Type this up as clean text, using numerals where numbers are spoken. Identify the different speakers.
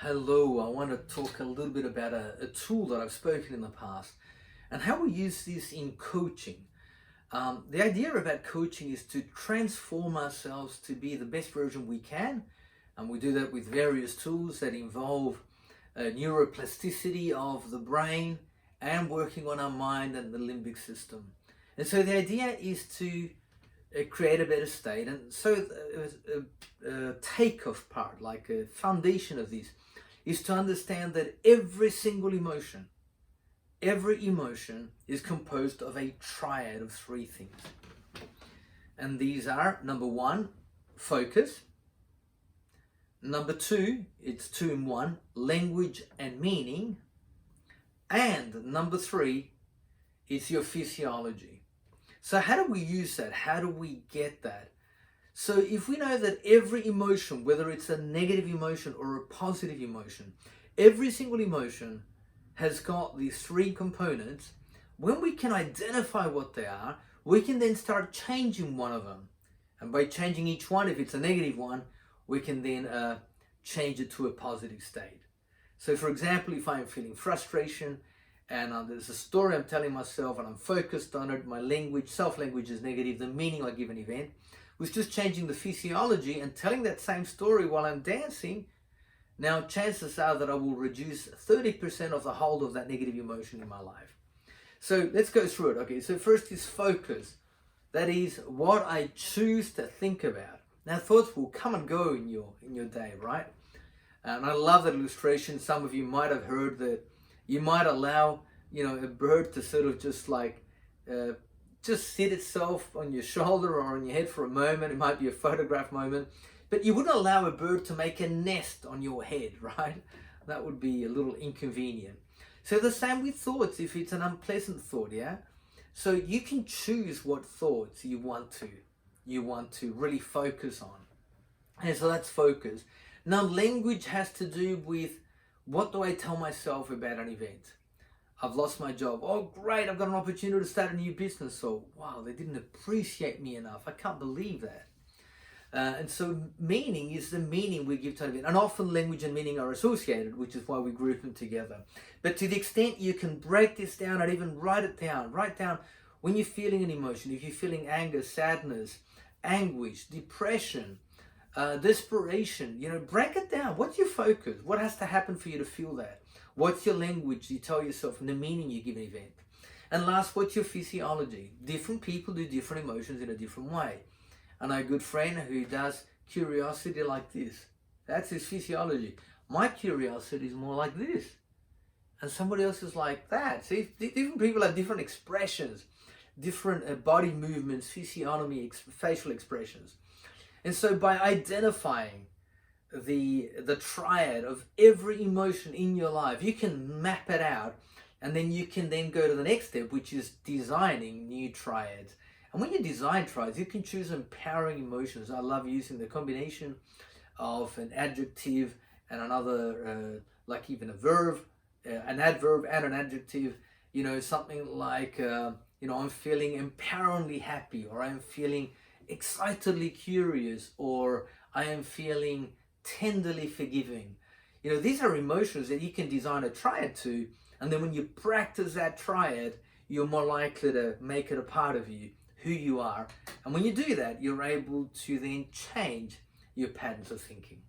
Speaker 1: Hello, I want to talk a little bit about a tool that I've spoken in the past and how we use this in coaching. The idea about coaching is to transform ourselves to be the best version we can, and we do that with various tools that involve neuroplasticity of the brain and working on our mind and the limbic system. And so the idea is to create a better state. And so a takeoff part, like a foundation of this, is to understand that every emotion is composed of a triad of three things. And these are, number one, focus. Number two, it's two in one, language and meaning. And number three, it's your physiology. So how do we use that? How do we get that? So if we know that every emotion, whether it's a negative emotion or a positive emotion, every single emotion has got these three components, when we can identify what they are, we can then start changing one of them. And by changing each one, if it's a negative one, we can then change it to a positive state. So for example, if I'm feeling frustration, and there's a story I'm telling myself and I'm focused on it, my language, self-language is negative, the meaning I give an event, was just changing the physiology and telling that same story while I'm dancing. Now chances are that I will reduce 30% of the hold of that negative emotion in my life. So let's go through it. Okay, so first is focus. That is what I choose to think about. Now thoughts will come and go in your day, right? And I love that illustration. Some of you might have heard that you might allow, a bird to sort of just sit itself on your shoulder or on your head for a moment. It might be a photograph moment, but you wouldn't allow a bird to make a nest on your head, right? That would be a little inconvenient. So the same with thoughts, if it's an unpleasant thought, yeah? So you can choose what thoughts you want to really focus on. And so that's focus. Now language has to do with, what do I tell myself about an event? I've lost my job. Oh, great, I've got an opportunity to start a new business. So, wow, they didn't appreciate me enough. I can't believe that. And so meaning is the meaning we give to an event. And often language and meaning are associated, which is why we group them together. But to the extent you can break this down and even write down when you're feeling an emotion, if you're feeling anger, sadness, anguish, depression, desperation, break it down. What's your focus? What has to happen for you to feel that? What's your language you tell yourself and the meaning you give an event? And last, what's your physiology? Different people do different emotions in a different way. I know a good friend who does curiosity like this. That's his physiology. My curiosity is more like this. And somebody else is like that. See, different people have different expressions, different body movements, physiognomy, facial expressions. And so by identifying the triad of every emotion in your life, you can map it out, and then you can then go to the next step, which is designing new triads. And when you design triads, you can choose empowering emotions. I love using the combination of an adjective and another, like even a verb, an adverb and an adjective, something like, I'm feeling empoweringly happy, or I'm feeling excitedly curious, or I am feeling tenderly forgiving. These are emotions that you can design a triad to, and then when you practice that triad, you're more likely to make it a part of you, who you are. And when you do that, you're able to then change your patterns of thinking.